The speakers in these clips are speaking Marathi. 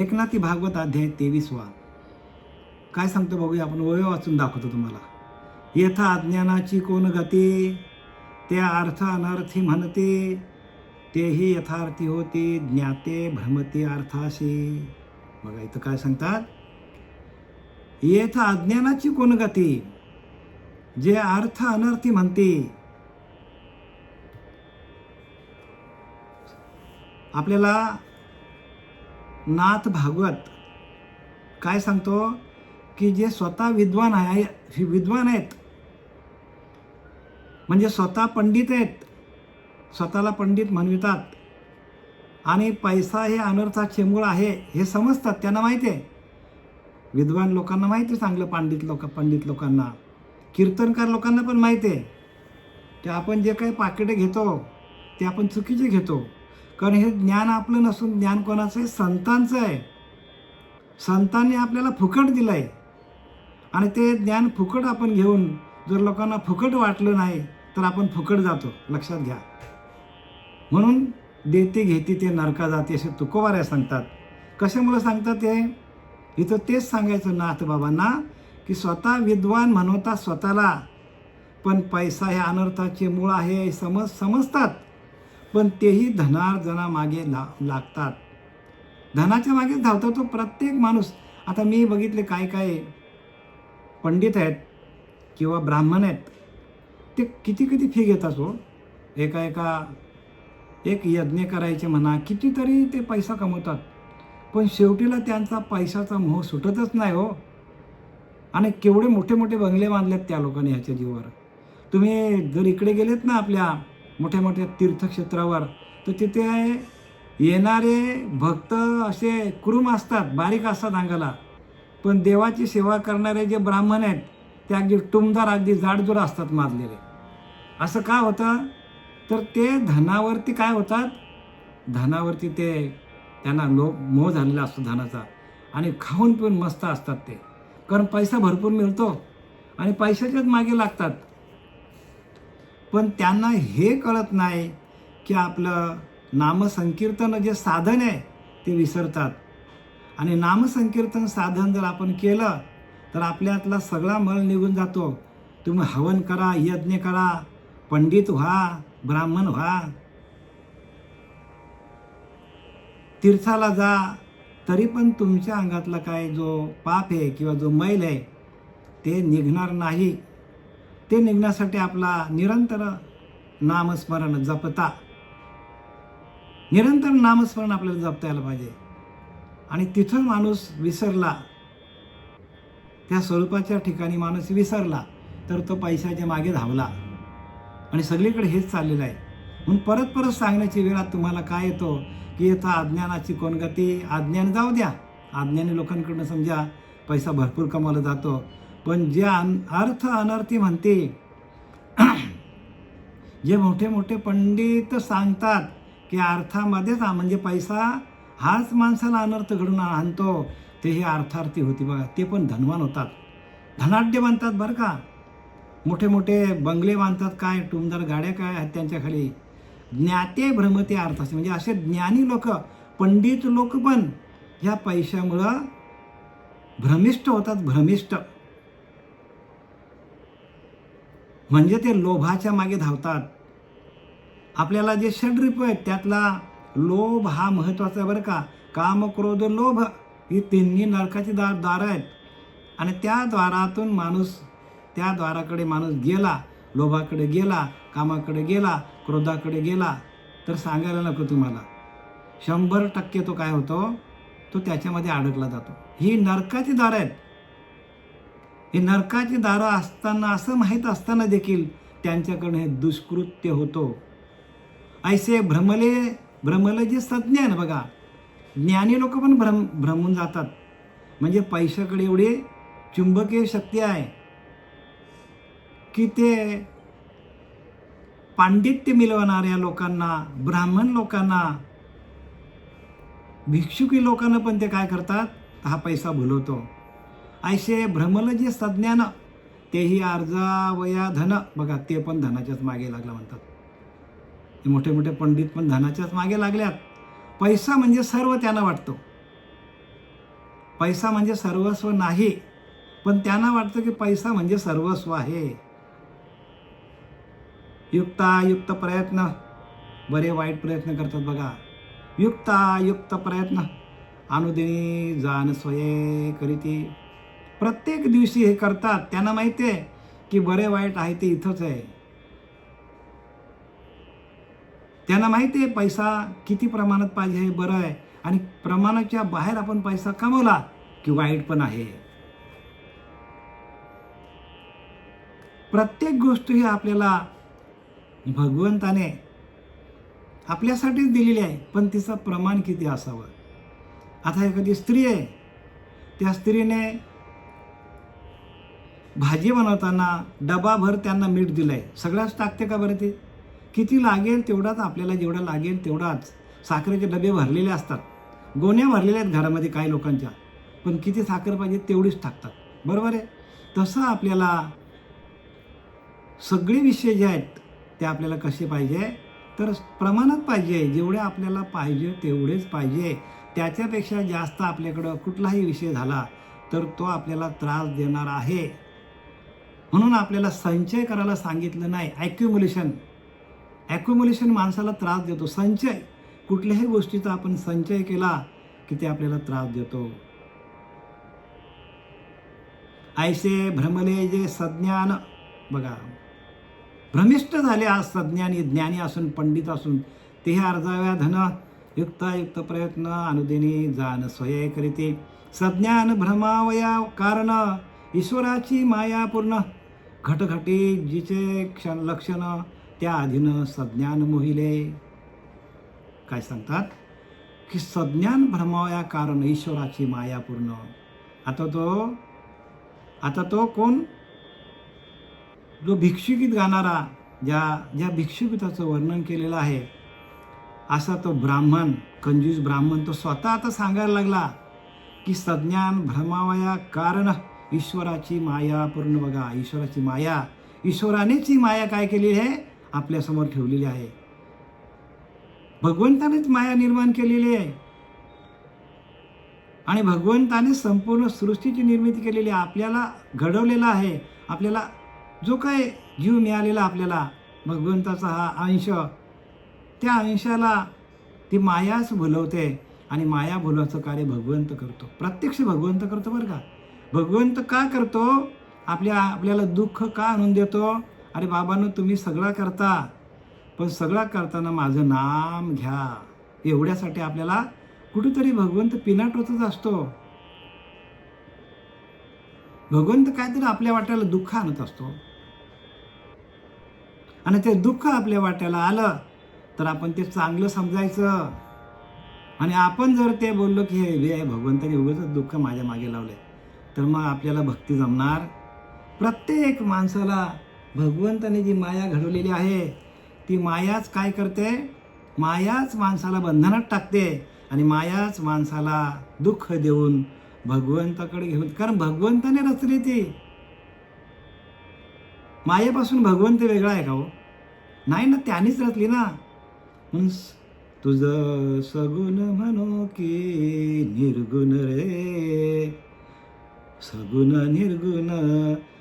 एकनाथी भागवत अध्याय 23वा. काय सांगतो बघूया आपण. ओवे वाचून दाखवतो तुम्हाला. येथा अज्ञानाची कोण गती, त्या अर्थ अनर्थी म्हणते, तेही यथार्थी होते, ज्ञाते भ्रमती अर्थाशी. बघा इथं काय सांगतात. येथा अज्ञानाची कोण गती, जे अर्थ अनर्थी म्हणते. आपल्याला नाथ भागवत काय सांगतो की जे स्वतः विद्वान आहेत, म्हणजे स्वतः पंडित आहेत, स्वतःला पंडित म्हणतात आणि पैसा हे अनर्थाचे मूळ आहे हे समजतात. त्यांना माहिती आहे, विद्वान लोकांना माहिती आहे, चांगलं पंडित लोकांना, कीर्तनकार लोकांना पण माहिती आहे की आपण जे काही पाकिटे घेतो ते आपण चुकीचे घेतो. कारण हे ज्ञान आपलं नसून ज्ञान कोणाचं आहे? संतांचं आहे. संतांनी आपल्याला फुकट दिलं आहे आणि ते ज्ञान फुकट आपण घेऊन जर लोकांना फुकट वाटलं नाही तर आपण फुकट जातो. लक्षात घ्या. म्हणून देते घेते ते नरका जाते असे तुकोबाऱ्या सांगतात. कशामुळे सांगतात ते? इथं तेच सांगायचं नाथ बाबांना की स्वतः विद्वान म्हणवतात स्वतःला, पण पैसा हे अनर्थाचे मूळ आहे समजतात, पण तेही धनार्जनामागे लागतात. धनाच्या मागे धावतो तो प्रत्येक माणूस. आता मी बघितले काय काय पंडित आहेत किंवा ब्राह्मण आहेत, ते किती फी घेतात हो. एक यज्ञ करायचे म्हणा, कितीतरी ते पैसा कमवतात, पण शेवटीला त्यांचा पैशाचा मोह सुटतच नाही हो. आणि केवढे मोठे मोठे बंगले बांधलेत त्या लोकांनी ह्याच्या जीवावर. तुम्ही जर इकडे गेलेत ना आपल्या मोठ्या मोठ्या तीर्थक्षेत्रावर, तर तिथे येणारे भक्त असे कुरुम असतात, बारीक असतात अंगाला, पण देवाची सेवा करणारे जे ब्राह्मण आहेत ते अगदी टुमदार, अगदी जाडजूड असतात मारलेले. असं का होतं? तर ते धनावरती काय होतात, धनावरती त्यांना मोह झालेला असतो धनाचा, आणि खाऊन पिऊन मस्त असतात ते. कारण पैसा भरपूर मिळतो आणि पैशाच्याच मागे लागतात. पण त्यांना हे कळत नाही की आपलं नामसंकीर्तन जे साधन आहे ते विसरतात. आणि नामसंकीर्तन साधन जर आपण केलं तर आपल्यातला सगळा मळ निघून जातो. तुम्ही हवन करा, यज्ञ करा, पंडित व्हा, ब्राह्मण व्हा, तीर्थाला जा, तरी पण तुमच्या अंगातला काय जो पाप आहे किंवा जो मैल आहे ते निघणार नाही. ते निघण्यासाठी आपला निरंतर नामस्मरण जपता, निरंतर नामस्मरण आपल्याला जपता यायला पाहिजे. आणि तिथं माणूस विसरला, त्या स्वरूपाच्या ठिकाणी माणूस विसरला तर तो पैशाच्या मागे धावला. आणि सगळीकडे हेच चाललेलं आहे. म्हणून परत परत सांगण्याची वेळा तुम्हाला काय येतो की येथा अज्ञानाची कोण गती. अज्ञान जाऊ द्या, अज्ञानी लोकांकडून समजा पैसा भरपूर कमावला जातो, पण जे अर्थ अनर्थी म्हणते, जे मोठे मोठे पंडित सांगतात की अर्थामध्येच म्हणजे पैसा हाच माणसाला अनर्थ घडून आणतो, ते हे अर्थार्थी होती. बघा, ते पण धनवान होतात, धनाढ्य बनतात बरं का. मोठे मोठे बंगले बांधतात, काय टुमदार गाड्या काय आहेत त्यांच्या खाली. ज्ञाते भ्रमते अर्थाचे, म्हणजे असे ज्ञानी लोक, पंडित लोक पण ह्या पैशामुळं भ्रमिष्ट होतात. भ्रमिष्ट म्हणजे ते लोभाच्या मागे धावतात. आपल्याला जे षड्रिपू आहेत त्यातला लोभ हा महत्त्वाचा बरं का. काम, क्रोध, लोभ ही तिन्ही नरकाची दारं आहेत. आणि त्या द्वाराकडे माणूस गेला, लोभाकडे गेला, कामाकडे गेला, क्रोधाकडे गेला, तर सांगायला नको तुम्हाला 100% तो काय होतो, तो त्याच्यामध्ये अडकला जातो. ही नरकाची दारं आहेत. हे नरकाची दारं असताना, असं माहीत असताना देखील त्यांच्याकडे हे दुष्कृत्य होतो. ऐसे भ्रमले जे सज्ञ आहे ना, बघा, ज्ञानी लोक पण भ्रमून जातात. म्हणजे पैशाकडे एवढी चुंबकीय शक्ती आहे की ते पांडित्य मिळवणाऱ्या लोकांना, ब्राह्मण लोकांना, भिक्षुकी लोकांना पण ते काय करतात, हा पैसा भुलवतो. ऐसे भ्रमल जे सज्ञान तेही अर्जा वया धन. बघा, ते पण धनाच्याच मागे लागला म्हणतात. ते मोठे मोठे पंडित पण धनाच्याच मागे लागल्यात. पैसा म्हणजे सर्व त्यांना वाटतो. पैसा म्हणजे सर्वस्व नाही, पण त्यांना वाटतं की पैसा म्हणजे सर्वस्व आहे. युक्तायुक्त प्रयत्न, बरे वाईट प्रयत्न करतात बघा. युक्तायुक्त प्रयत्न अनुदिनी जाण स्वये करीती. प्रत्येक दिवशी हे करतात. त्यांना माहिती आहे की बरे वाईट आहे ते इथंच आहे. त्यांना माहिती आहे पैसा किती प्रमाणात पाहिजे हे बरं आहे, आणि प्रमाणाच्या बाहेर आपण पैसा कमवला की वाईट पण आहे. प्रत्येक गोष्ट ही आपल्याला भगवंताने आपल्यासाठीच दिलेली आहे, पण तिचं प्रमाण किती असावं. आता एखादी स्त्री आहे, त्या स्त्रीने भाजी बनवताना डबाभर त्यांना मीठ दिलंय, सगळ्याच टाकते का बरं? ते किती लागेल तेवढाच, आपल्याला जेवढा लागेल तेवढाच. साखरेचे डबे भरलेले असतात, गोण्या भरलेल्या आहेत घरामध्ये काही लोकांच्या, पण किती साखर पाहिजे तेवढीच टाकतात. बरोबर आहे? तसं आपल्याला सगळे विषय जे आहेत ते आपल्याला कसे पाहिजे, तर प्रमाणात पाहिजे. जेवढे आपल्याला पाहिजे तेवढेच पाहिजे. त्याच्यापेक्षा जास्त आपल्याकडं कुठलाही विषय झाला तर तो आपल्याला त्रास देणार आहे. म्हणून आपल्याला संचय करायला सांगितलं नाही. ॲक्युम्युलेशन माणसाला त्रास देतो. संचय, कुठल्याही गोष्टीचा आपण संचय केला की ते आपल्याला त्रास देतो. ऐसे भ्रमले जे सज्ञान, बघा, भ्रमिष्ट झाले आज सज्ञानी, ज्ञानी असून पंडित असून, ते अर्जाव्या धन युक्तायुक्त प्रयत्न अनुदिनी जाण स्वये करीते. सज्ञान भ्रमावया कारण ईश्वराची माया पूर्ण. घटघटी जिचे लक्षण त्या अधीन सज्ञान मोहिले. काय सांगतात की सज्ञान भ्रमावया कारण ईश्वराची माया पूर्ण. आता तो कोण? जो भिक्षुगीत गाणारा, ज्या भिक्षुगीताचं वर्णन केलेलं आहे, असा तो ब्राह्मण, कंजूस ब्राह्मण, तो स्वतः आता सांगायला लागला की सज्ञान भ्रमावया कारण ईश्वराची माया पूर्ण. बघा, ईश्वराची माया, ईश्वरानेच ही माया काय केलेली आहे, आपल्यासमोर ठेवलेली आहे. भगवंतानेच माया निर्माण केलेली आहे, आणि भगवंताने संपूर्ण सृष्टीची निर्मिती केलेली आहे. आपल्याला घडवलेला आहे. आपल्याला जो काय जीव मिळालेला आपल्याला, भगवंताचा हा अंश, त्या अंशाला ती मायाच भुलवते, आणि माया भुलवायचं कार्य भगवंत करतो. प्रत्यक्ष भगवंत करतो बरं का. भगवंत का करतो? आपल्याला दुःख का आणून देतो? अरे बाबांनो, तुम्ही सगळा करता, पण सगळा करताना माझं नाम घ्या, एवढ्यासाठी आपल्याला कुठेतरी भगवंत पिना टोचत असतो. भगवंत काहीतरी आपल्या वाट्याला दुःख आणत असतो, आणि ते दुःख आपल्या वाट्याला आलं तर आपण ते चांगलं समजायचं. आणि आपण जर ते बोललो की हे भगवंताने उगाच दुःख माझ्या मागे लावलंय, तर मग आपल्याला भक्ती जमणार. प्रत्येक माणसाला भगवंताने जी माया घडवलेली आहे, ती मायाच काय करते? मायाच माणसाला बंधनात टाकते, आणि मायाच माणसाला दुःख देऊन भगवंताकडे घेऊन. कारण भगवंताने रचली ती. मायेपासून भगवंत वेगळा आहे का हो? नाही ना, त्यानेच रचली ना. म्हणून तुझं सगुण म्हणो की निर्गुण रे, सगुण निर्गुण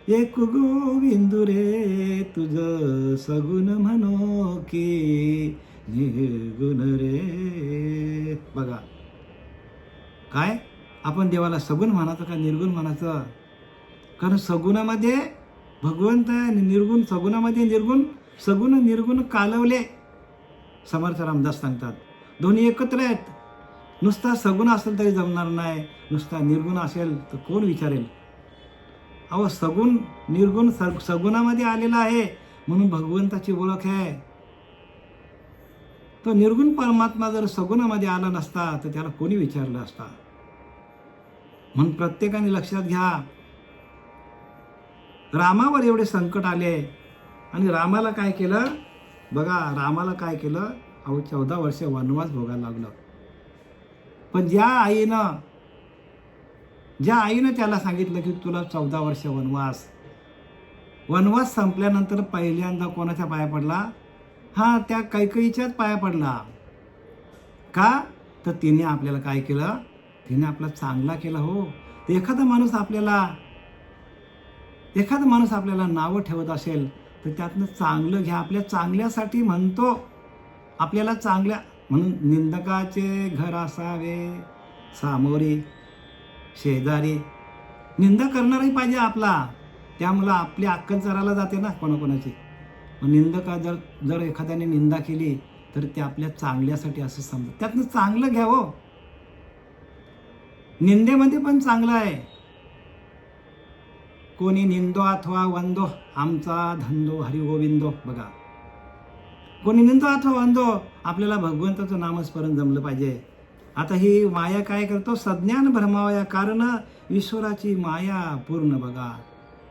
एक गोविंदू रे, तुझं सगुण म्हणो की निर्गुण रे. बघा, काय आपण देवाला सगुण म्हणायचं का निर्गुण म्हणायचं? कारण सगुणामध्ये भगवंत आहे, निर्गुण सगुणामध्ये निर्गुण, सगुण निर्गुण कालवले. समर्थ रामदास सांगतात दोन्ही एकत्र आहेत. नुसता सगुण असेल तरी जमणार नाही, नुसता निर्गुण असेल तर कोण विचारेल? अहो, सगुण निर्गुण सगुणामध्ये आलेला आहे, म्हणून भगवंताची ओळख आहे. तो निर्गुण परमात्मा जर सगुणामध्ये आला नसता तर त्याला कोणी विचारलं असता? म्हणून प्रत्येकाने लक्षात घ्या, रामावर एवढे संकट आले, आणि रामाला काय केलं? बघा, रामाला काय केलं? अहो, 14 वर्ष वनवास भोगायला लागलं. पण ज्या आईनं त्याला सांगितलं की तुला 14 वर्ष वनवास संपल्यानंतर पहिल्यांदा कोणाच्या पाया पडला? त्या कैकेयीच्याच पाया पडला. का? तर तिने आपल्याला काय केलं? तिने आपला चांगला केला हो. तर एखादा माणूस आपल्याला नावं ठेवत असेल तर त्यातनं चांगलं घ्या. आपल्या चांगल्यासाठी म्हणतो, आपल्याला चांगल्या म्हणून निंदकाचे घर असावे सामोरी शेजारी. निंदा करणारही पाहिजे आपला, त्यामुळं आपली अक्कल चराला जाते ना कोणाकोणाची. मग निंदका जर एखाद्याने निंदा केली तर ते आपल्या चांगल्यासाठी असं समजा, त्यातनं चांगलं घ्या हो. निंदेमध्ये पण चांगलं आहे. कोणी निंदो अथवा वंदो आमचा धंदो हरिगोविंदो. बघा, कोणी निंदो अथवा वंदो, आपल्याला भगवंताचं नामस्मरण जमलं पाहिजे. आता ही माया काय करतो, सज्ञान भ्रमावया कारण ईश्वराची माया पूर्ण. बघा,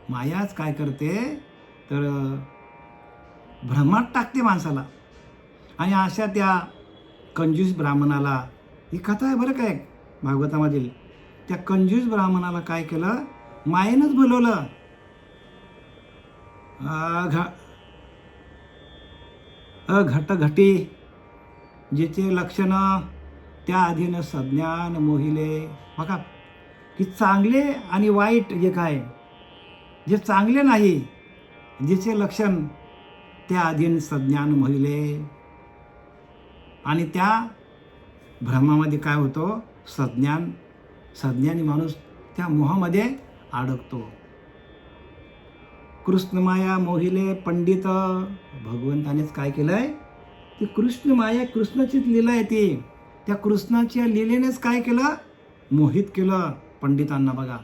मायाच काय करते तर भ्रमात टाकते माणसाला. आणि अशा त्या कंजूस ब्राह्मणाला, ही कथा आहे बरं काय भागवतामधील, त्या कंजूस ब्राह्मणाला काय केलं, मायेनंच भुलवलं. घटघटी जिचे लक्षण त्या अधीन सज्ञान मोहिले. बघा की चांगले आणि वाईट जे काय, जे चांगले नाही, जिचे लक्षण त्या अधीन सज्ञान मोहिले. आणि त्या भ्रमामध्ये काय होतो, सज्ञानी माणूस त्या मोहामध्ये अडकतो. कृष्णमाया मोहिले पंडित. भगवंतानेच काय केलंय, ती कृष्णमाया, कृष्णाचीच लीला आहे ती. त्या कृष्णाच्या लीलेनेच काय केलं, मोहित केलं पंडितांना. बघा,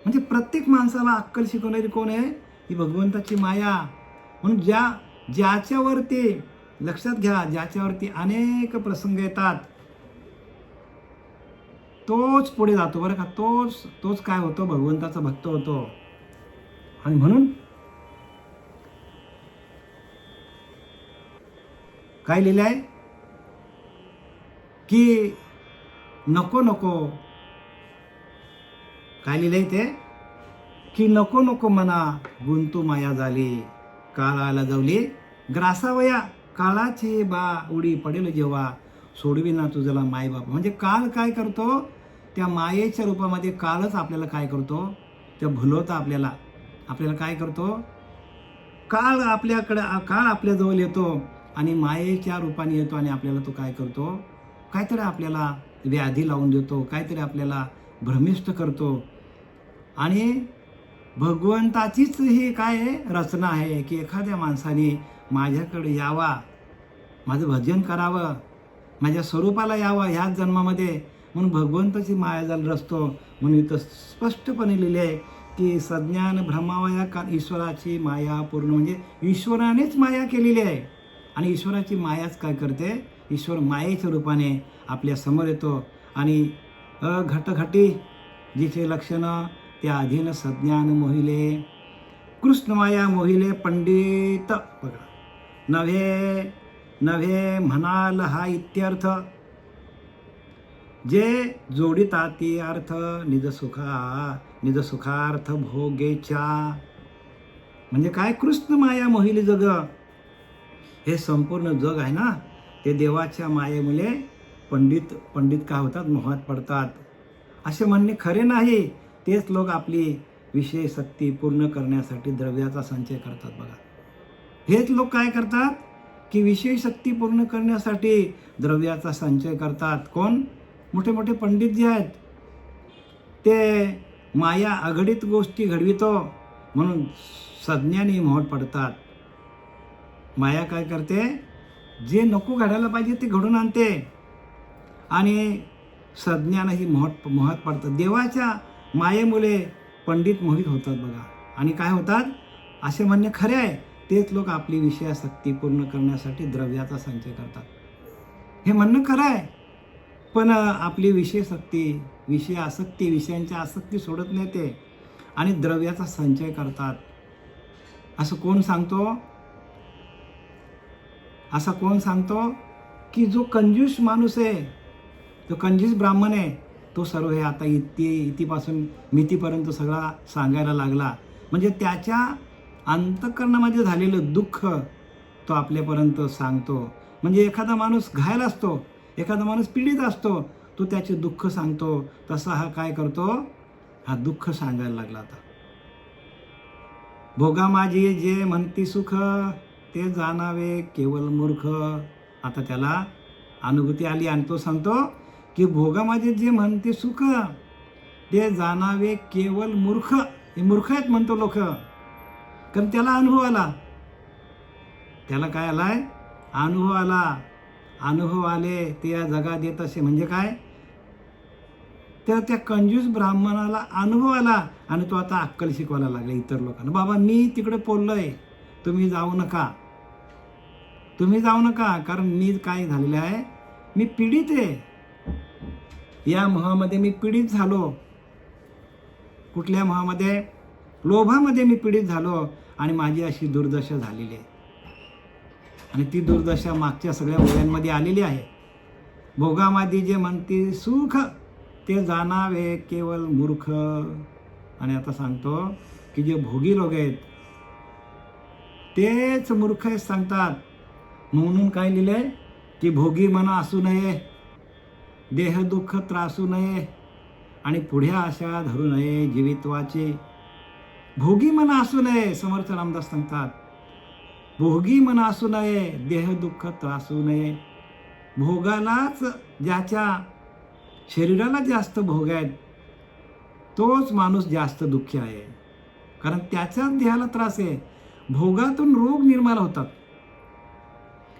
म्हणजे प्रत्येक माणसाला अक्कल शिकवणारी कोण आहे, ही भगवंताची माया. म्हणून ज्याच्यावरती लक्षात घ्या, ज्याच्यावरती अनेक प्रसंग येतात तोच पुढे जातो बरं का. तोच काय होतो, भगवंताचा भक्त होतो. आणि म्हणून काय लिहिलं आहे की नको काय लिहिलंय ते, की नको म्हणा गुंतू माया झाली काळाला जावली ग्रासावया काळाची बा उडी पडेल जेव्हा सोडविना तुझला माय बाप. म्हणजे काळ काय करतो, त्या मायेच्या रूपामध्ये काळच आपल्याला काय करतो, त्या भुलवता आपल्याला काय करतो, काळ आपल्याजवळ येतो आणि मायेच्या रूपाने येतो. आणि आपल्याला तो काय करतो, काहीतरी आपल्याला व्याधी लावून देतो, काहीतरी आपल्याला भ्रमिष्ट करतो. आणि भगवंताचीच ही काय रचना आहे की एखाद्या माणसाने माझ्याकडे यावा, माझं भजन करावं, माझ्या स्वरूपाला यावं ह्याच जन्मामध्ये, म्हणून भगवंताची माया झाली रचतो. म्हणून इथं स्पष्टपणे लिहिले आहे की सज्ञान भ्रमावया का ईश्वराची माया पूर्ण. म्हणजे ईश्वरानेच माया केलेली आहे. आणि ईश्वराची मायाच काय करते, ईश्वर मायेच्या रूपाने आपल्या समोर येतो. आणि घटघटी जिचे लक्षणं त्या अधीन सज्ञान मोहिले. कृष्णमाया मोहिले पंडित. बघा, नव्हे म्हणाल हा इत्यर्थ, जे जोडिताती अर्थ निज सुखार्थ भोगेच्या. म्हणजे काय, कृष्ण माया मोहिली जग, हे संपूर्ण जग आहे ना, ते देवाच्या मायेमुळे पंडित काय होतात, मोहात पडतात. असे म्हणणे खरे नाही. तेच लोक आपली विषय शक्ती पूर्ण करण्यासाठी द्रव्याचा संचय करतात. बघा, हेच लोक काय करतात की विषय शक्ती पूर्ण करण्यासाठी द्रव्याचा संचय करतात. कोण, मोठे पंडित जे आहेत ते माया अघटित गोष्टी घडवितो म्हणून सज्ञानी मोहात पडतात. माया काय करते, जे नको घडायला पाहिजे ते घडून आणते. आणि सज्ञानही मोहात पडतात. देवाच्या मायेमुळे पंडित मोहित होतात. बघा, आणि काय होतात, असे म्हणणे खरे आहे. तेच लोक आपली विषयासक्ती पूर्ण करण्यासाठी द्रव्याचा संचय करतात. हे म्हणणं खरं आहे. पण आपली विषयांच्या आसक्ती सोडत नाही ते आणि द्रव्याचा संचय करतात. असं कोण सांगतो की जो कंजूस माणूस आहे, जो कंजूस ब्राह्मण आहे, तो सर्व हे आता इतिपासून मितीपर्यंत सगळा सांगायला लागला. म्हणजे त्याच्या अंतःकरणामध्ये झालेलं दुःख तो आपल्यापर्यंत सांगतो. म्हणजे एखादा माणूस घायल असतो, एखादा माणूस पीडित असतो, तो त्याचे दुःख सांगतो, तसा हा काय करतो, हा दुःख सांगायला लागला. आता भोगा माझी जे म्हणती सुख, ते जाणावे केवळ मूर्ख. आता त्याला अनुभूती आली आणि तो सांगतो की भोगा माझे जे म्हणते सुख, ते जाणावे केवळ मूर्ख. हे मूर्ख आहेत म्हणतो लोक, कारण त्याला अनुभव आला. त्याला काय आलाय, अनुभव आला. अनुभव आले ते या जगात येत असे. म्हणजे काय, तर त्या कंजूस ब्राह्मणाला अनुभव आला आणि तो आता अक्कल शिकवायला लागला इतर लोकांना. बाबा मी तिकडे पोललोय, तुम्ही जाऊ नका, तुम्ही जाऊ नका, कारण मी काय झालेलं आहे, मी पीडित आहे. या मोहामध्ये मी पीडित झालो. कुठल्या मोहामध्ये, लोभामध्ये मी पीडित झालो आणि माझी अशी दुर्दशा झालेली आहे. आणि ती दुर्दशा मागच्या सगळ्या मुलांमध्ये आलेली आहे. भोगामध्ये जे म्हणते सुख, ते जाणावे केवळ मूर्ख. आणि आता सांगतो की जे भोगी लोक आहेत तेच मूर्ख आहेत सांगतात. म्हणून काय लिहिलंय की भोगी मन असू नये, देह दुःख त्रासू नये आणि पुढे आशा धरू नये जीवित्वाची. भोगी मन असू नये, समर्थ रामदास सांगतात, भोगी मन असू नये, देह दुःख त्रासू नये. भोगालाच, ज्याच्या शरीराला जास्त भोग आहेत, तोच माणूस जास्त दुःखी आहे, कारण त्याच्याच देहाला त्रास आहे. भोगातून रोग निर्माण होतात.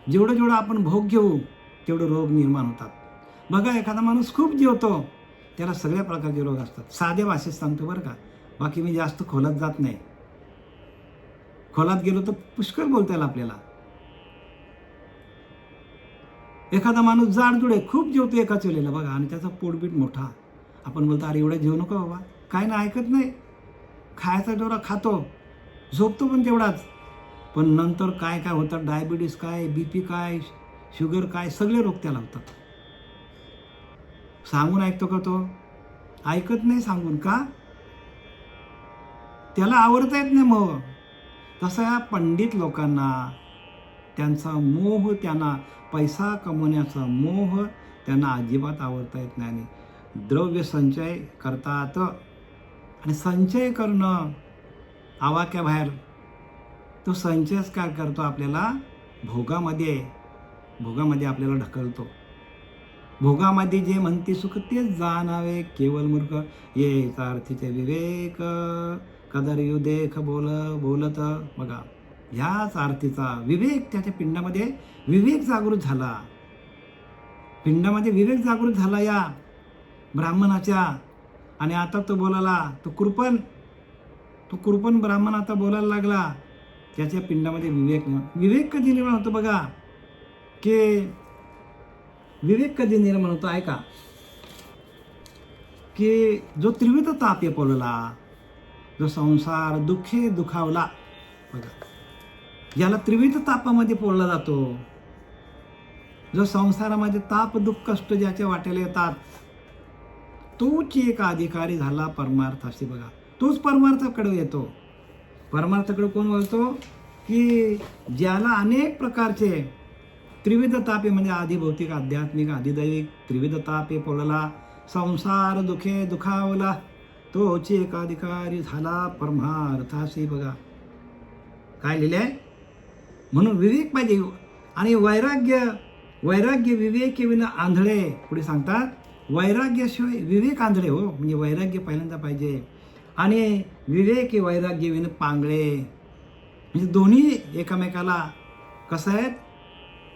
जेवढं जेवढं आपण भोग घेऊ तेवढं रोग निर्माण होतात. बघा, एखादा माणूस खूप जेवतो, त्याला सगळ्या प्रकारचे रोग असतात. साध्या भाषेत सांगतो बरं का, बाकी मी जास्त खोलात जात नाही. खोलात गेलो तर पुष्कळ बोलता येईल आपल्याला. एखादा माणूस जाडजुड आहे, खूप जेवतो एकाच वेळेला बघा, आणि त्याचा पोटबीट मोठा. आपण बोलतो अरे एवढा जेवू नको बाबा, काय नाही, ऐकत नाही. खायचा जेवढा खातो, झोपतो पण तेवढाच. पण नंतर काय काय होतं, डायबिटीस काय, बीपी काय, शुगर काय, सगळे रोग त्याला होतात. सांगून ऐकतो का तो? ऐकत नाही सांगून. का? त्याला आवडता येत नाही मोह. तसा या पंडित लोकांना त्यांचा मोह, त्यांना पैसा कमवण्याचा मोह त्यांना अजिबात आवडता येत नाही. आणि द्रव्य संचय करतात, आणि संचय करणं आवाक्याबाहेर. तो संचयच काय करतो, आपल्याला भोगामध्ये आपल्याला ढकलतो. भोगामध्ये जे म्हणते सुख, ते जाणावे केवळ मूर्ख. ये अर्थीचे विवेक कदर यु देख बोलत. बघा, ह्याच आरतीचा विवेक, त्याच्या पिंडामध्ये विवेक जागृत झाला. पिंडामध्ये विवेक जागृत झाला या ब्राह्मणाच्या. आणि आता तो बोलायला, तो कृपण ब्राह्मण आता बोलायला लागला. त्याच्या पिंडामध्ये विवेक कधी निर्माण होतो बघा, की विवेक कधी निर्माण होतो ऐका, की जो त्रिविध ताप पोलला, जो संसार दुःखे दुखावला, बघा याला त्रिविध तापामध्ये पोळला जातो. जो संसारामध्ये ताप दुःख कष्ट ज्याच्या वाट्याला येतात, तोच एक अधिकारी झाला परमार्थाशी. बघा, तोच परमार्थाकडे येतो. परमार्थाकडे कोण बोलतो, की ज्याला अनेक प्रकारचे त्रिविध तापे, म्हणजे आधिभौतिक, आध्यात्मिक, आधिदैविक त्रिविध तापे पोळला, संसार दुखे दुखावला, तोच एक अधिकारी झाला परमार्थाशी. बघा काय लिहिले आहे. म्हणून विवेक पाहिजे. आणि वैराग्य विवेक विना आंधळे. पुढे सांगतात, वैराग्याशिवाय विवेक आंधळे हो. म्हणजे वैराग्य पहिल्यांदा पाहिजे. आणि विवेक वैराग्य विना पांगळे. म्हणजे दोन्ही एकमेकाला कसं आहेत,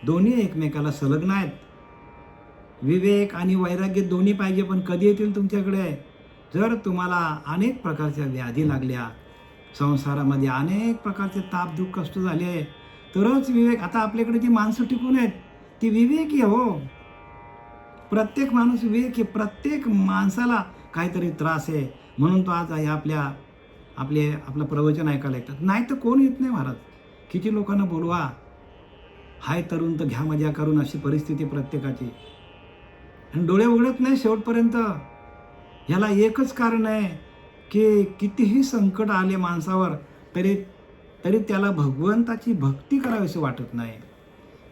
दोन्ही एकमेकाला संलग्न आहेत. विवेक आणि वैराग्य दोन्ही पाहिजे. पण कधी येतील तुमच्याकडे, जर तुम्हाला अनेक प्रकारच्या व्याधी लागल्या, संसारामध्ये अनेक प्रकारचे ताप दुःख कष्ट झाले, तरच विवेक. आता आपल्याकडे जी माणसं टिकून आहेत ती विवेकी हो. प्रत्येक माणूस विवेकी. प्रत्येक माणसाला काहीतरी त्रास आहे, म्हणून तो आज आहे आपलं प्रवचन ऐकायला येतात. नाही तर कोण येत नाही महाराज. किती लोकांना बोलवा, हाय तरुण तर घ्या मजा करून, अशी परिस्थिती प्रत्येकाची. आणि डोळे उघडत नाही शेवटपर्यंत. ह्याला एकच कारण आहे, की कितीही संकट आले माणसावर तरी त्याला भगवंताची भक्ती करावी असं वाटत नाही,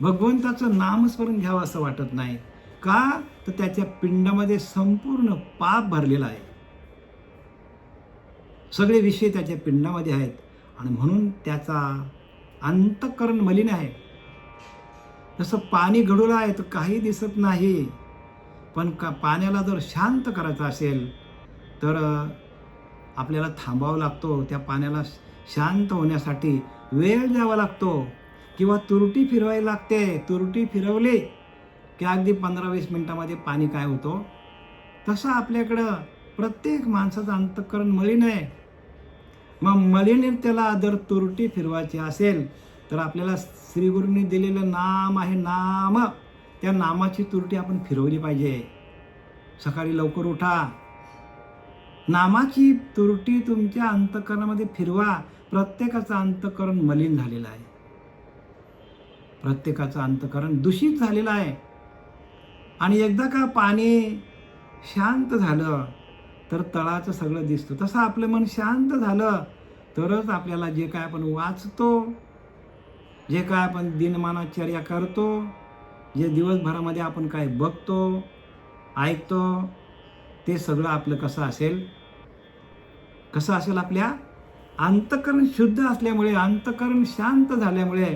भगवंताचं नामस्मरण घ्यावं असं वाटत नाही. का तर त्याच्या पिंडामध्ये संपूर्ण पाप भरलेला आहे. सगळे विषय त्याच्या पिंडामध्ये आहेत आणि म्हणून त्याचा अंतःकरण मलिन आहे. जसं पाणी गढूळ आहे तर काही दिसत नाही, पण पाण्याला जर शांत करायचं असेल तर आपल्याला थांबावं लागतो. त्या पाण्याला शांत होण्यासाठी वेळ द्यावा लागतो किंवा तुरटी फिरवावी लागते. तुरटी फिरवली की अगदी 15-20 मिनिटामध्ये पाणी काय होतो. तसं आपल्याकडं प्रत्येक माणसाचं अंतःकरण मलिन आहे. मग मलिनतेला जर तुरटी फिरवायची असेल तर आपल्याला श्रीगुरूंनी दिलेलं नाम आहे, नाम, त्या नामाची तुरटी आपण फिरवली पाहिजे. सकाळी लवकर उठा, नामाची तुरटी तुमच्या अंतःकरणामध्ये फिरवा. प्रत्येकाचं अंतःकरण मलिन झालेलं आहे, प्रत्येकाचं अंतःकरण दूषित झालेलं आहे. आणि एकदा का पाणी शांत झालं तर तळाचं सगळं दिसतं. तसं आपलं मन शांत झालं तरच आपल्याला जे काय आपण वाचतो, जे काय आपण दिनमानचर्या करतो, जे दिवसभरामध्ये आपण काय बघतो, ऐकतो, ते सगळं आपलं कसं असेल आपल्या अंतःकरण शुद्ध असल्यामुळे, अंतःकरण शांत झाल्यामुळे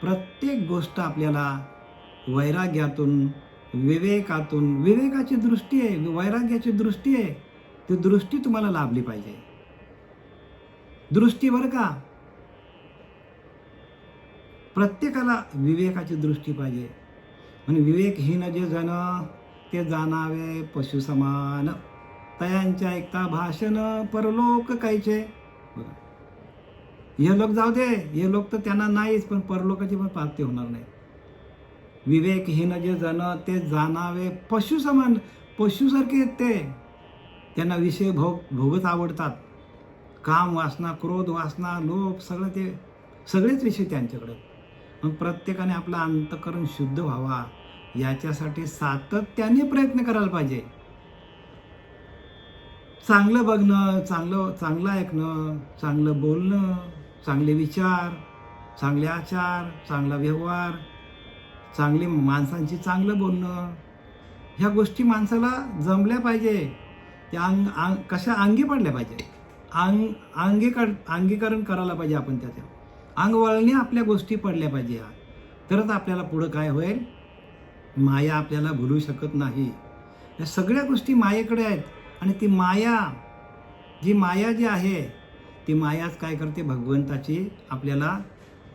प्रत्येक गोष्ट आपल्याला वैराग्यातून, विवेकातून, विवेकाची दृष्टी आहे, वैराग्याची दृष्टी आहे, ती दृष्टी तुम्हाला लाभली पाहिजे. दृष्टी बरं का, प्रत्येकाला विवेकाची दृष्टी पाहिजे. म्हणजे विवेकहीन जे जन ते जाणावे पशु समान, तयांच्या ऐकता भाषण परलोक कायचे. बघा, हे लोक जाऊ दे, हे लोक तर त्यांना नाहीच, पण परलोकाची पण प्राप्ती होणार नाही. विवेकहीन जे जन ते जाणावे पशु समान, पशुसारखे आहेत ते. त्यांना विषय भोगच आवडतात. काम वासना, क्रोध वासना, लोभ, सगळेच विषय त्यांच्याकडे. मग प्रत्येकाने आपलं अंतःकरण शुद्ध व्हावा याच्यासाठी सातत्याने प्रयत्न करायला पाहिजे. चांगलं बघणं, चांगलं ऐकणं, चांगलं बोलणं, चांगले विचार, चांगले आचार, चांगला व्यवहार, चांगली माणसांची चांगलं बोलणं, ह्या गोष्टी माणसाला जमल्या पाहिजे. त्या कशा अंगी पडल्या पाहिजे. अंगीकरण करायला पाहिजे आपण त्याच्या. अंगवळणी आपल्या गोष्टी पडल्या पाहिजे. तरच आपल्याला पुढं काय होईल. माया आपल्याला भुलू शकत नाही. या सगळ्या गोष्टी मायेकडे आहेत. आणि ती माया जी आहे ती मायाच काय करते, भगवंताची आपल्याला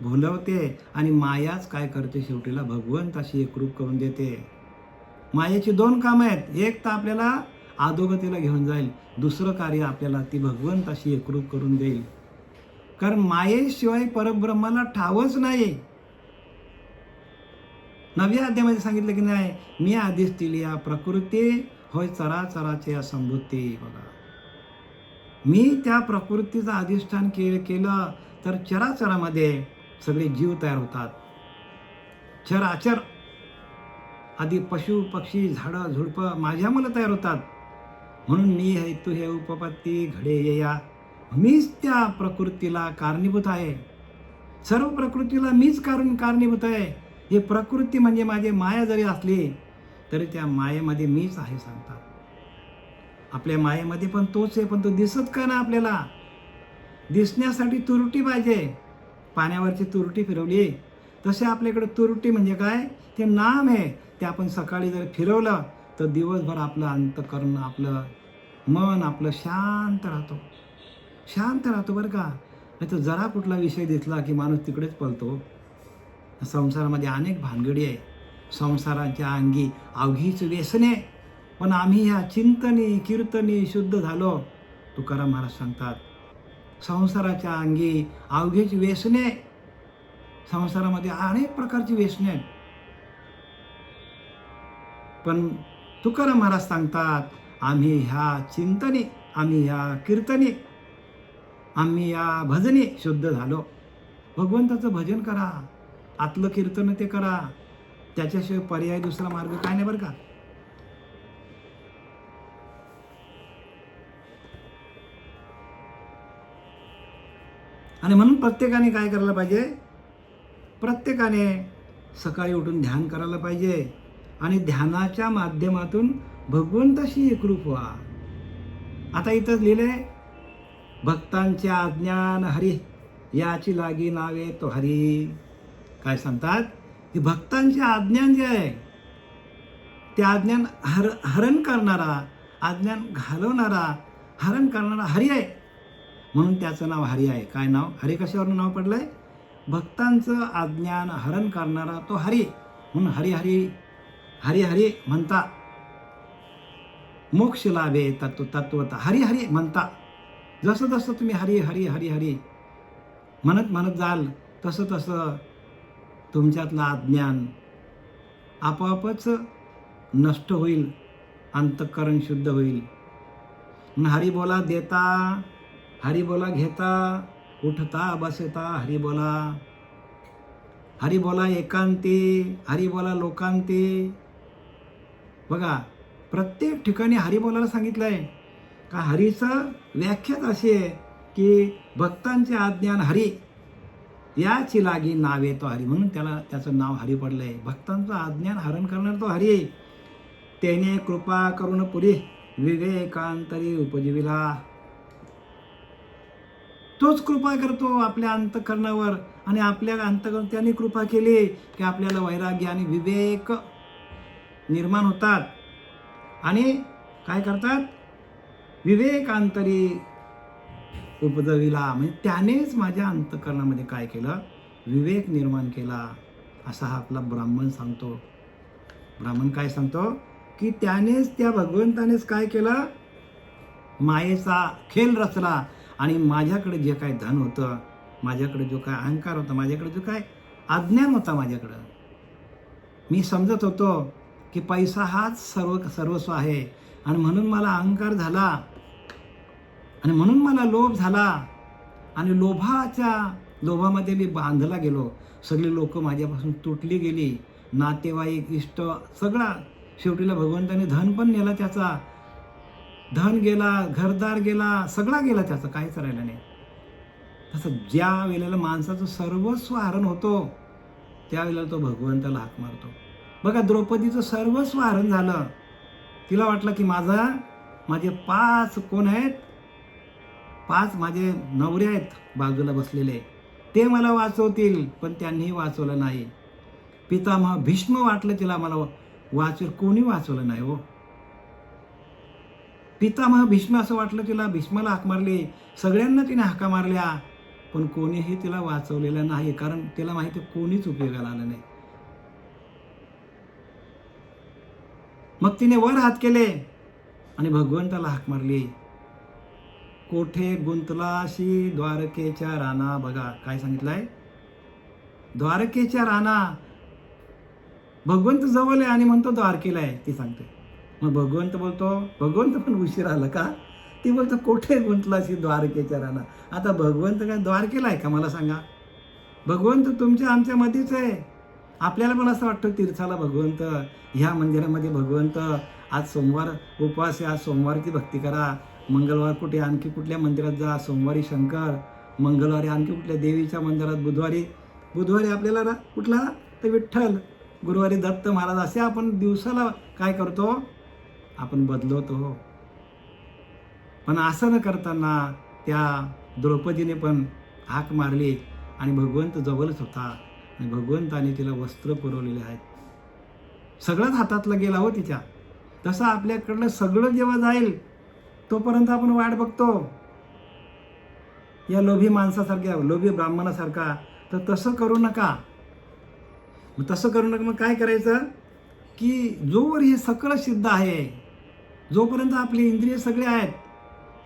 भुलवते. आणि मायाच काय करते, शेवटीला भगवंताशी एकरूप करून देते. मायेची 2 कामं आहेत. एक तर आपल्याला अधोगतीला घेऊन जाईल, दुसरं कार्य आपल्याला ती भगवंताशी एकरूप करून देईल. कारण मायेशिवाय परब्रह्माला ठावच नाही. 9व्या अध्यायामध्ये सांगितलं की नाही, मी आधीच दिली प्रकृती होय चराचराचे असंभूती. बघा, मी त्या प्रकृतीचं अधिष्ठान केलं तर चराचरामध्ये सगळे जीव तयार होतात. चराचर आधी पशु पक्षी झाडं झुडपं माझ्यामुळे तयार होतात. म्हणून मी हे तू हे उपपत्ती घडे येया, मीच त्या प्रकृतीला कारणीभूत आहे. सर्व प्रकृतीला मीच कारणीभूत आहे. हे प्रकृती म्हणजे माझी माया जरी असली तरी त्या मायेमध्ये मीच आहे सांगतात. आपल्या मायेमध्ये पण तोच आहे, पण तो दिसत का ना आपल्याला. दिसण्यासाठी तुरटी पाहिजे. पाण्यावरची तुरटी फिरवली तसे आपल्याकडे तुरटी म्हणजे काय, ते नाम आहे. ते आपण सकाळी जर फिरवलं तर दिवसभर आपलं अंतःकरण, आपलं मन आपलं शांत राहतो बरं का. नाही तर जरा कुठला विषय दिसला की माणूस तिकडेच पळतो. संसारामध्ये अनेक भानगडी आहे. संसाराच्या अंगी अवघीच व्यसने, पण आम्ही ह्या चिंतनी कीर्तनी शुद्ध झालो. तुकाराम महाराज सांगतात, संसाराच्या अंगी अवघीच व्यसने. संसारामध्ये अनेक प्रकारची व्यसने आहेत. पण तुकाराम महाराज सांगतात, आम्ही ह्या चिंतनी, आम्ही ह्या कीर्तनी, आम्ही या भजनी शुद्ध झालो. भगवंताचं भजन करा, आतलं कीर्तन ते करा. त्याच्याशिवाय पर्याय दुसरा मार्ग काय नाही बरं का. आणि म्हणून प्रत्येकाने काय करायला पाहिजे, प्रत्येकाने सकाळी उठून ध्यान करायला पाहिजे. आणि ध्यानाच्या माध्यमातून भगवंताशी एकरूप व्हा. आता इथं लिहिलंय, भक्तांचे अज्ञान हरी याची लागी नावे तो हरी. काय सांगतात की भक्तांचे अज्ञान जे आहे ते अज्ञान हरण करणारा, अज्ञान घालवणारा, हरण करणारा हरी आहे. म्हणून त्याचं नाव हरी आहे. काय नाव? हरी कशावरून नाव पडलंय? भक्तांचं अज्ञान हरण करणारा तो हरी. म्हणून हरी हरी हरी हरी म्हणता मोक्ष लाभे तत्वता. हरी हरी म्हणता. जसं जसं तुम्ही हरी हरी हरी हरी म्हणत म्हणत जाल तसं तसं तुमच्यातलं अज्ञान आपोआपच नष्ट होईल, अंतःकरण शुद्ध होईल. हरी बोला देता, हरी बोला घेता, उठता बसता हरी बोला. हरी बोला एकांती, हरी बोला लोकांती. बघा, प्रत्येक ठिकाणी हरी बोलायला सांगितलंय. का हरीचं व्याख्याच अशी आहे की भक्तांचे अज्ञान हरी याची लागी नावे तो हरी. म्हणून त्याचं नाव हरी पडलंय. भक्तांचं अज्ञान हरण करणार तो हरी. त्याने कृपा करून पुरी विवेकांतरी उपजीविला. तोच कृपा करतो आपल्या अंतःकरणावर, आणि आपल्या अंतःकरण त्याने कृपा केली की आपल्याला वैराग्य आणि विवेक निर्माण होतात. आणि काय करतात? विवेकांतरी उपजविला. म्हणजे त्यानेच माझ्या अंतःकरणामध्ये काय केलं? विवेक निर्माण केला. असा हा आपला ब्राह्मण सांगतो. ब्राह्मण काय सांगतो? की त्यानेच, त्या भगवंतानेच काय केलं? मायेचा खेळ रचला. आणि माझ्याकडे जे काय धन होतं, माझ्याकडे जो काय अहंकार होता, माझ्याकडे जो काय अज्ञान होता, माझ्याकडं मी समजत होतो की पैसा हाच सर्वस्व आहे, आणि म्हणून मला अहंकार झाला, आणि म्हणून मला लोभ झाला, आणि लोभामध्ये मी बांधला गेलो. सगळी लोक माझ्यापासून तुटली गेली, नातेवाईक, इष्ट, सगळा. शेवटीला भगवंताने धन पण नेला, त्याचा धन गेला, घरदार गेला, सगळा गेला त्याचा, काहीच राहिलं नाही. तसं ज्या वेळेला माणसाचं सर्वस्व हरण होतो त्यावेळेला तो भगवंताला हाक मारतो. बघा, द्रौपदीचं सर्वस्व हरण झालं. तिला वाटलं की माझे 5 कोण आहेत? 5 माझे नवरे आहेत बाजूला बसलेले, ते मला वाचवतील. पण त्यांनीही वाचवलं नाही. पितामह भीष्म वाटलं तिला मला वाचवेल, कोणी वाचवलं नाही हो. पितामह भीष्म असं वाटलं तिला, भीष्माला हाक मारली, सगळ्यांना तिने हाका मारल्या, पण कोणीही तिला वाचवलेलं नाही. कारण तिला माहिती कोणीच उपयोगाला आलं नाही. मग तिने वर हात केले आणि भगवंताला हाक मारली. कोठे गुंतलाशी द्वारकेच्या राना. बघा काय सांगितलंय? द्वारकेच्या राना. भगवंत जवळ आहे आणि म्हणतो द्वारकेला आहे, ती सांगते. मग भगवंत पण उशीर आला का? ती बोलतो कोठे गुंतलाशी द्वारकेच्या राना. आता भगवंत काय द्वारकेला आहे का? मला सांगा. भगवंत तुमच्या आमच्या मध्येच आहे. आपल्याला पण असं वाटतं तीर्थाला भगवंत, ह्या मंदिरामध्ये भगवंत, आज सोमवार उपवास आहे, आज सोमवारची भक्ती करा, मंगळवार कुठे आणखी कुठल्या मंदिरात जा, सोमवारी शंकर, मंगळवारी आणखी कुठल्या देवीच्या मंदिरात, बुधवारी आपल्याला कुठला तर विठ्ठल, गुरुवारी दत्त महाराज. असे आपण दिवसाला काय करतो? आपण बदलवतो हो. पण असं न करताना त्या द्रौपदीने पण हाक मारली आणि भगवंत जवळच होता, आणि भगवंताने तिला वस्त्र पुरवलेले आहेत. सगळंच हातातलं गेला हो तिच्या. तसं आपल्याकडलं सगळं जेव्हा जाईल तोपर्यंत आपण वाट बघतो, या लोभी माणसासारख्या, लोभी ब्राह्मणासारखा. तर तसं करू नका. मग काय करायचं? की जोवर हे सगळं सिद्ध आहे, जोपर्यंत आपली इंद्रिय सगळे आहेत,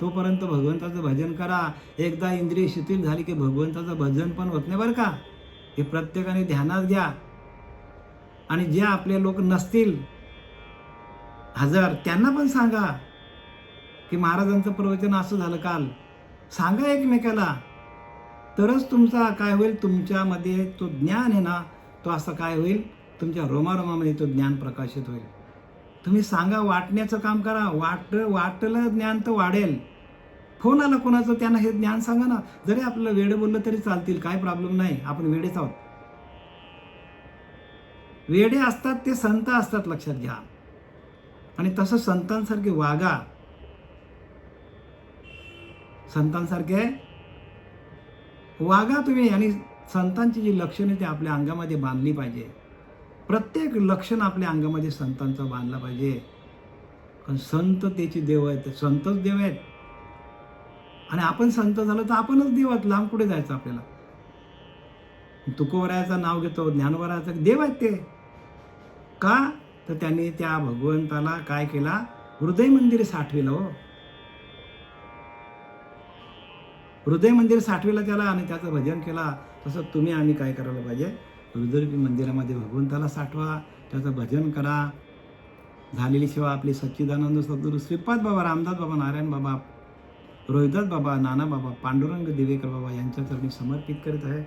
तोपर्यंत भगवंताचं भजन करा. एकदा इंद्रिय शिथिल झाली की भगवंताचं भजन पण होत नाही बरं का. हे प्रत्येकाने ध्यानात घ्या. आणि जे आपले लोक नसतील हजर, त्यांना पण सांगा की महाराजांचं प्रवचन असं झालं काल. सांगा एकमेकाला. तरच तुमचा काय होईल? तुमच्यामध्ये तो ज्ञान आहे ना, तो असं काय होईल? तुमच्या रोमारोमामध्ये तो ज्ञान प्रकाशित होईल. तुम्ही सांगा, वाटण्याचं काम करा. वाटलं ज्ञान तर वाढेल. फोन आला कोणाचं, त्यांना हे ज्ञान सांगा ना. जरी आपल्याला वेळ बोललं तरी चालतील, काय प्रॉब्लेम नाही. आपण वेळेच आहोत. वेडे असतात ते संत असतात, लक्षात घ्या. आणि तसं संतांसारखे वागा, संतांसारखे वागा तुम्ही. आणि संतांची जी लक्षणे ती आपल्या अंगामध्ये बांधली पाहिजे. प्रत्येक लक्षण आपल्या अंगामध्ये संतांचं बांधलं पाहिजे. कारण संत त्याची देव आहेत, संतच देव आहेत. आणि आपण संत झालो तर आपणच देव आहोत. लांब कुठे जायचं आपल्याला. तुकोबरायाचं नाव घेतो, ज्ञानोबरायाचं देव आहेत ते. का तर त्यांनी त्या भगवंताला काय केला, हृदय मंदिर साठविलं. हो, हृदय मंदिर साठविलं त्याला आणि त्याचं भजन केला. तसं तुम्ही आम्ही काय करायला पाहिजे, हृदय मंदिरामध्ये भगवंताला साठवा, त्याचं भजन करा. झालेली सेवा आपली सच्चिदानंद सद्गुरू श्रीपाद बाबा, रामदास बाबा, नारायण बाबा, रोहिदास बाबा, नाना बाबा, पांडुरंग दिवेकर बाबा यांच्या चरणी समर्पित करीत आहे.